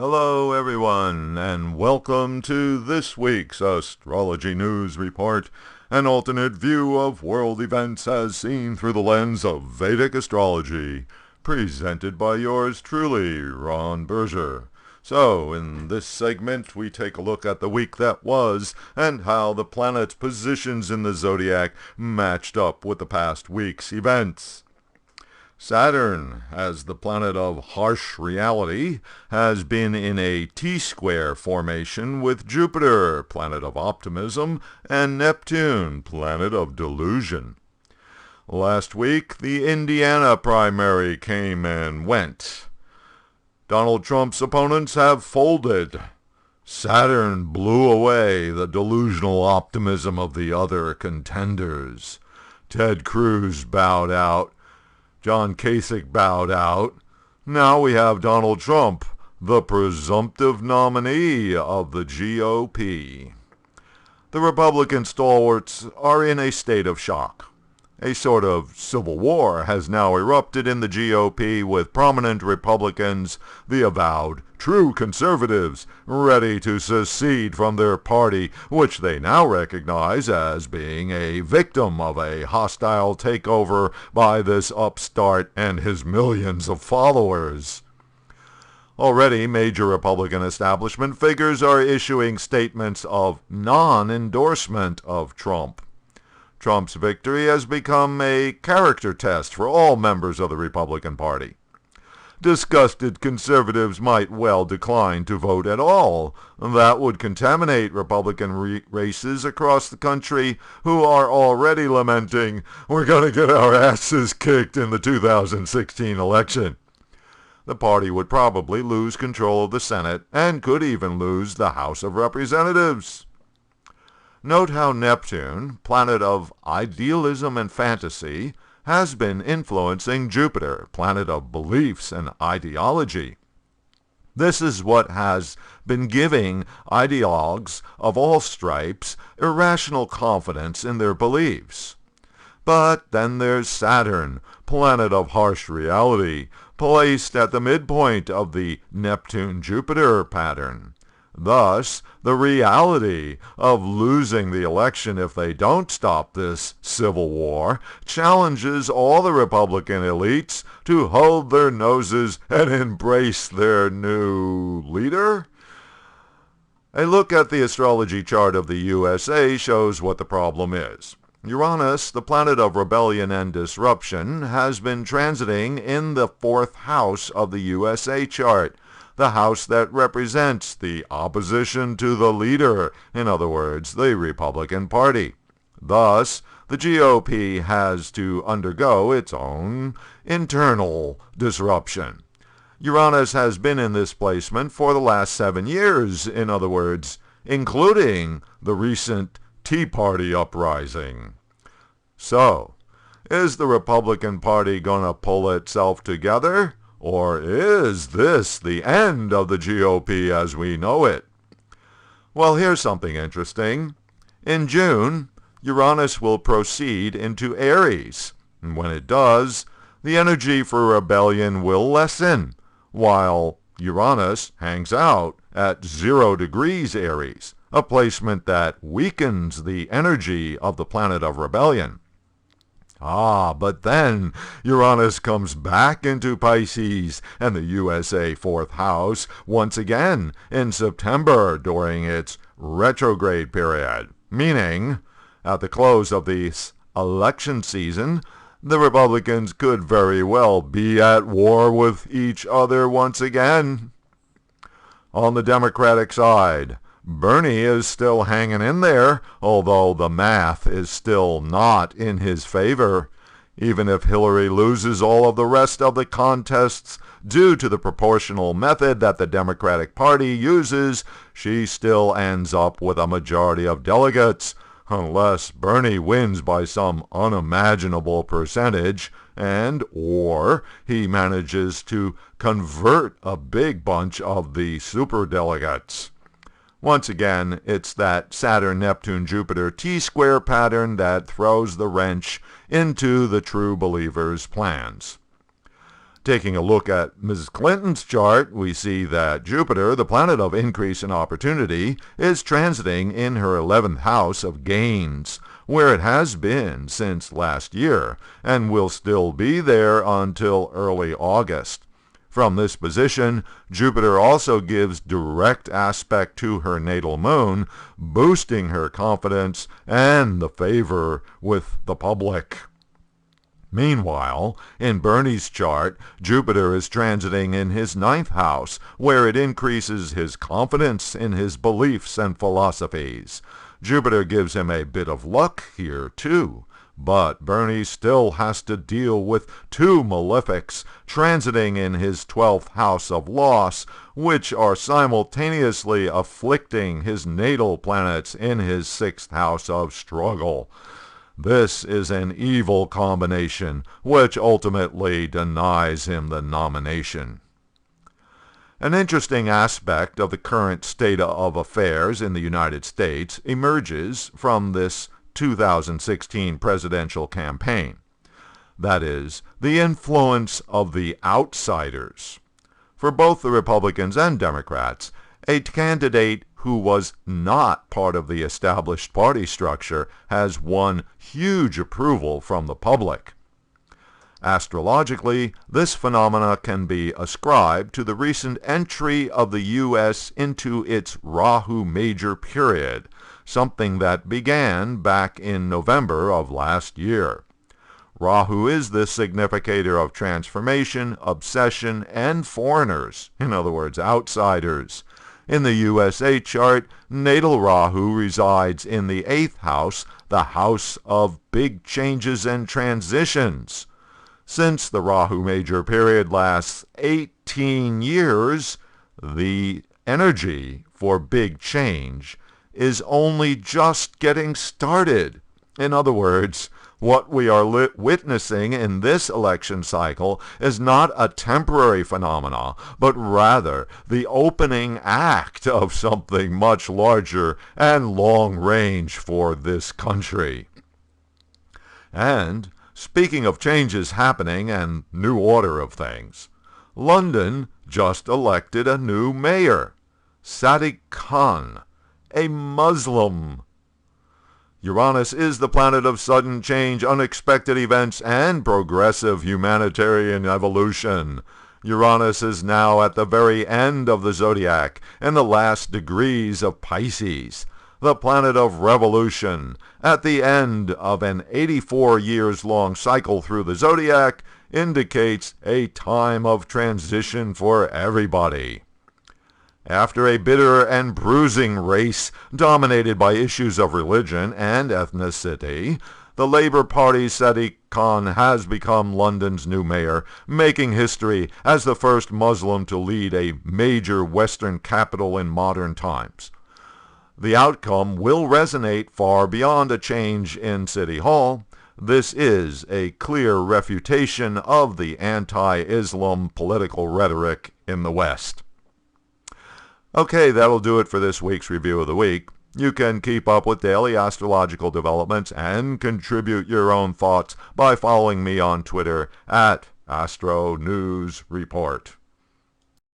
Hello everyone, and welcome to this week's Astrology News Report, an alternate view of world events as seen through the lens of Vedic Astrology, presented by yours truly, Ron Berger. So, in this segment, we take a look at the week that was and how the planets' positions in the zodiac matched up with the past week's events. Saturn, as the planet of harsh reality, has been in a T-square formation with Jupiter, planet of optimism, and Neptune, planet of delusion. Last week, the Indiana primary came and went. Donald Trump's opponents have folded. Saturn blew away the delusional optimism of the other contenders. Ted Cruz bowed out. John Kasich bowed out. Now we have Donald Trump, the presumptive nominee of the GOP. The Republican stalwarts are in a state of shock. A sort of civil war has now erupted in the GOP with prominent Republicans, the avowed true conservatives, ready to secede from their party, which they now recognize as being a victim of a hostile takeover by this upstart and his millions of followers. Already, major Republican establishment figures are issuing statements of non-endorsement of Trump. Trump's victory has become a character test for all members of the Republican Party. Disgusted conservatives might well decline to vote at all. That would contaminate Republican races across the country who are already lamenting, "We're going to get our asses kicked in the 2016 election." The party would probably lose control of the Senate and could even lose the House of Representatives. Note how Neptune, planet of idealism and fantasy, has been influencing Jupiter, planet of beliefs and ideology. This is what has been giving ideologues of all stripes irrational confidence in their beliefs. But then there's Saturn, planet of harsh reality, placed at the midpoint of the Neptune-Jupiter pattern. Thus, the reality of losing the election if they don't stop this civil war challenges all the Republican elites to hold their noses and embrace their new leader. A look at the astrology chart of the USA shows what the problem is. Uranus, the planet of rebellion and disruption, has been transiting in the 4th house of the USA chart, the house that represents the opposition to the leader, in other words, the Republican Party. Thus, the GOP has to undergo its own internal disruption. Uranus has been in this placement for the last 7 years, in other words, including the recent Tea Party uprising. So, is the Republican Party going to pull itself together? Or is this the end of the GOP as we know it? Well, here's something interesting. In June, Uranus will proceed into Aries. And when it does, the energy for rebellion will lessen, while Uranus hangs out at 0 degrees Aries, a placement that weakens the energy of the planet of rebellion. But then Uranus comes back into Pisces and the USA 4th house once again in September during its retrograde period, meaning at the close of this election season, the Republicans could very well be at war with each other once again. On the Democratic side, Bernie is still hanging in there, although the math is still not in his favor. Even if Hillary loses all of the rest of the contests due to the proportional method that the Democratic Party uses, she still ends up with a majority of delegates, unless Bernie wins by some unimaginable percentage or he manages to convert a big bunch of the superdelegates. Once again, it's that Saturn-Neptune-Jupiter T-square pattern that throws the wrench into the true believers' plans. Taking a look at Mrs. Clinton's chart, we see that Jupiter, the planet of increase and opportunity, is transiting in her 11th house of gains, where it has been since last year, and will still be there until early August. From this position, Jupiter also gives direct aspect to her natal moon, boosting her confidence and the favor with the public. Meanwhile, in Bernie's chart, Jupiter is transiting in his 9th house, where it increases his confidence in his beliefs and philosophies. Jupiter gives him a bit of luck here, too. But Bernie still has to deal with 2 malefics transiting in his 12th house of loss, which are simultaneously afflicting his natal planets in his 6th house of struggle. This is an evil combination, which ultimately denies him the nomination. An interesting aspect of the current state of affairs in the United States emerges from this 2016 presidential campaign. That is, the influence of the outsiders. For both the Republicans and Democrats, a candidate who was not part of the established party structure has won huge approval from the public. Astrologically, this phenomena can be ascribed to the recent entry of the U.S. into its Rahu Major Period, something that began back in November of last year. Rahu is the significator of transformation, obsession, and foreigners, in other words, outsiders. In the USA chart, natal Rahu resides in the 8th house, the house of big changes and transitions. Since the Rahu Major Period lasts 18 years, the energy for big change is only just getting started. In other words, what we are witnessing in this election cycle is not a temporary phenomena, but rather the opening act of something much larger and long range for this country. And speaking of changes happening and new order of things, London just elected a new mayor, Sadiq Khan, a Muslim. Uranus is the planet of sudden change, unexpected events, and progressive humanitarian evolution. Uranus is now at the very end of the zodiac, in the last degrees of Pisces, the planet of revolution. At the end of an 84 years long cycle through the zodiac, indicates a time of transition for everybody. After a bitter and bruising race dominated by issues of religion and ethnicity, the Labour Party's Sadiq Khan has become London's new mayor, making history as the first Muslim to lead a major Western capital in modern times. The outcome will resonate far beyond a change in City Hall. This is a clear refutation of the anti-Islam political rhetoric in the West. Okay, that'll do it for this week's Review of the Week. You can keep up with daily astrological developments and contribute your own thoughts by following me on Twitter at Astro News Report.